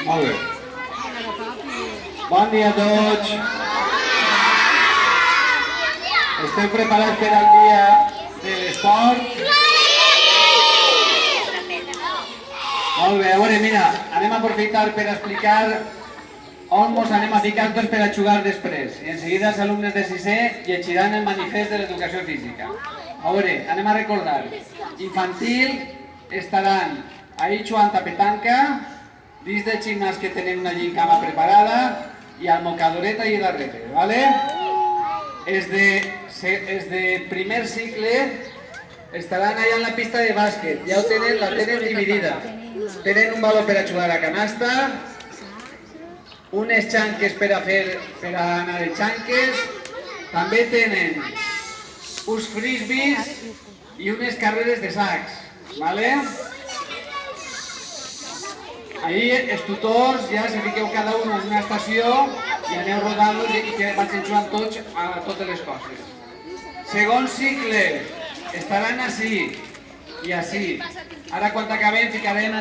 Molt bé. Bon dia a tots. Esteu preparats per al dia de l'esport? Molt bé, a veure, mira, anem a aprofitar per explicar on ens anem a ficar tots per a jugar després. I en seguida els alumnes de sisè llegiran el manifest de l'educació física. A veure, anem a recordar. Infantil estaran ahí jugant a petanca, dins del gimnàs que tenen una llincama preparada i al mocadoret ahí darrere, ¿vale? Els de primer cicle estaran allà en la pista de bàsquet, ja ho tenen, la tenen dividida. Tenen un valor per a jugar a canasta, unes xanques per a anar de xanques, també tenen uns frisbees i unes carreres de sacs, ¿vale? Ahí els tutors ja se fiqueu cada un en una estació i aneu rodant-los i que vagin jugant tots a totes les coses. Segon cicle, estaran així i així. Ara quan acabem ficarem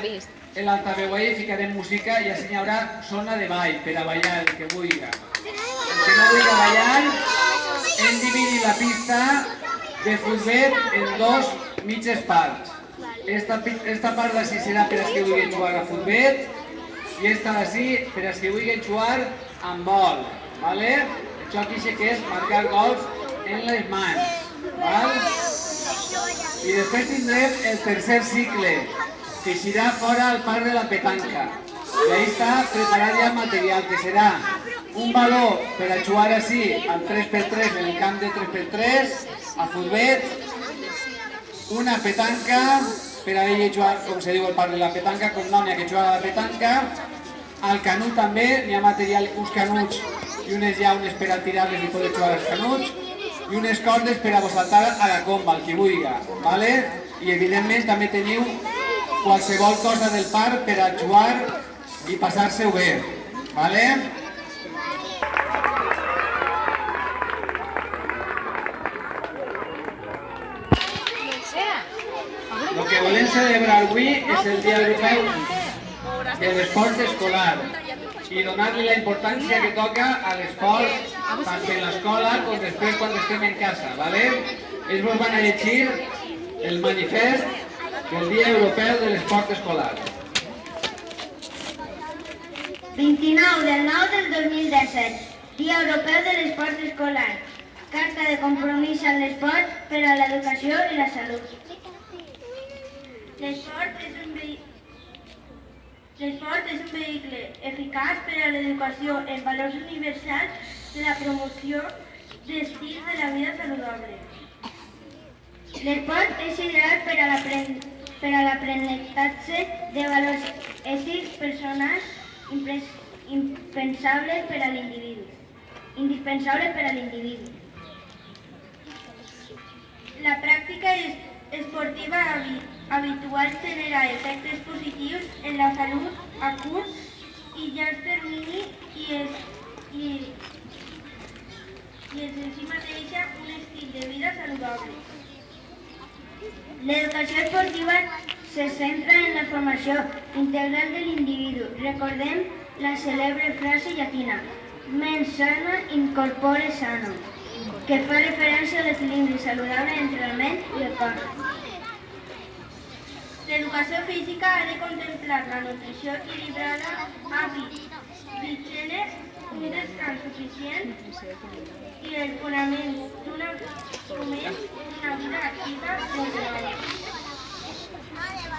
l'altaveu ahí, ficarem música i així hi haurà zona de ball per a ballar el que vulgui. El que no vulgui ballar, hem dividit la pista de futbol en dos mitges parts. Esta part d'ací serà per als que vulguin jugar a futbol i esta d'ací per als que vulguin jugar amb vol. ¿Vale? El joc que és marcar gols en les mans. ¿Val? I després tindrem el tercer cicle, que serà fora al parc de la petanca. I ahí està preparat ja el material, que serà un baló per a jugar així al 3x3 en el camp de 3x3, a futbol, una petanca per a ell jugar, com se diu el parc de la petanca, com no n'hi ha que jugar a la petanca, al canut també, n'hi ha material, uns canuts i unes llaunes per a tirar-les i poder jugar als canuts, i unes cordes per a vos saltar a la comba, el que vulgui, ¿vale? I evidentment també teniu qualsevol cosa del parc per a jugar i passar-se-ho bé, ¿vale? Lo que volem celebrar avui és el Dia Europeu de l'Esport Escolar i donar-li la importància que toca a l'esport tant en l'escola com després quan estem en casa, ¿vale? Ells vos van a llegir el manifest del Dia Europeu de l'Esport Escolar. 29 del 9 del 2017, Dia Europeu de l'Esport Escolar. Carta de compromís amb l'esport per a l'educació i la salut. L'esport és un vehicle eficaç per a l'educació en valors universals de la promoció d'estils de la vida saludable. L'esport és ideal per a l'aprenentatge de valors ètics personals indispensables per a l'individu. La pràctica esportiva habitual genera efectes positius en la salut a curt i llarg termini i és en si mateixa un estil de vida saludable. L'educació esportiva se centra en la formació integral de l'individu. Recordem la cèlebre frase llatina mens sana in corpore sano, que fa referència a l'equilibri saludable entre la ment i el cor. L'educació física ha de contemplar la nutrició equilibrada, hàbits d'higiene, un descans suficient i el fonament d'una vida activa moderada.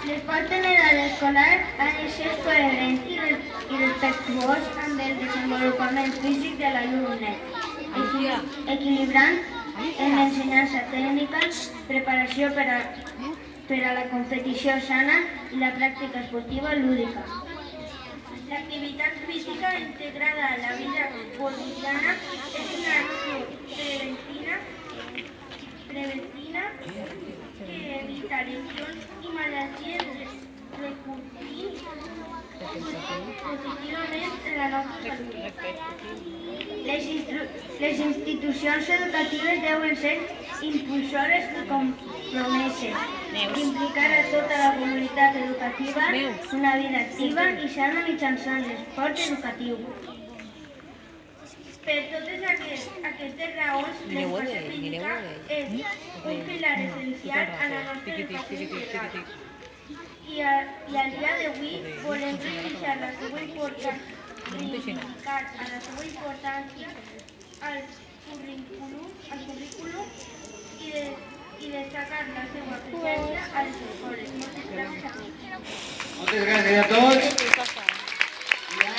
L'esport en edat escolar ha de ser coherent i respectuós amb el desenvolupament físic de l'alumne, equilibrant en l'ensenyança tècnica, preparació per a la competició sana i la pràctica esportiva lúdica. L'activitat física integrada a la vida quotidiana és una acció preventiva que evita lesions i malalties repercutint positivament en la nostra salut. Les institucions educatives deuen ser impulsores i compromeses implicar a tota la comunitat educativa una vida activa i sana mitjançant l'esport educatiu. Per totes aquestes raons, l'educació física és un pilar essencial a la nostra educació integral. I al dia d'avui volem reivindicar la seva importància al currículum i destacar la seva presència a les escoles. Moltes gràcies a tots. Moltes gràcies a tots. I ara...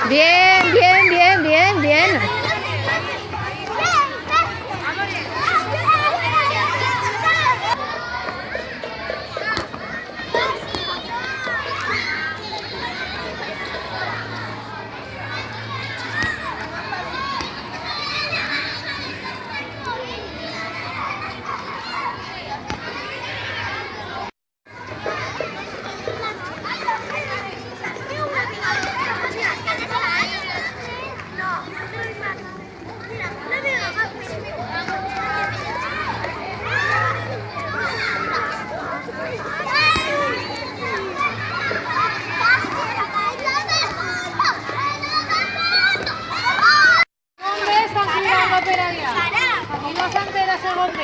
Bien, bien, bien, bien, bien. Per allà. I no s'entera segon B.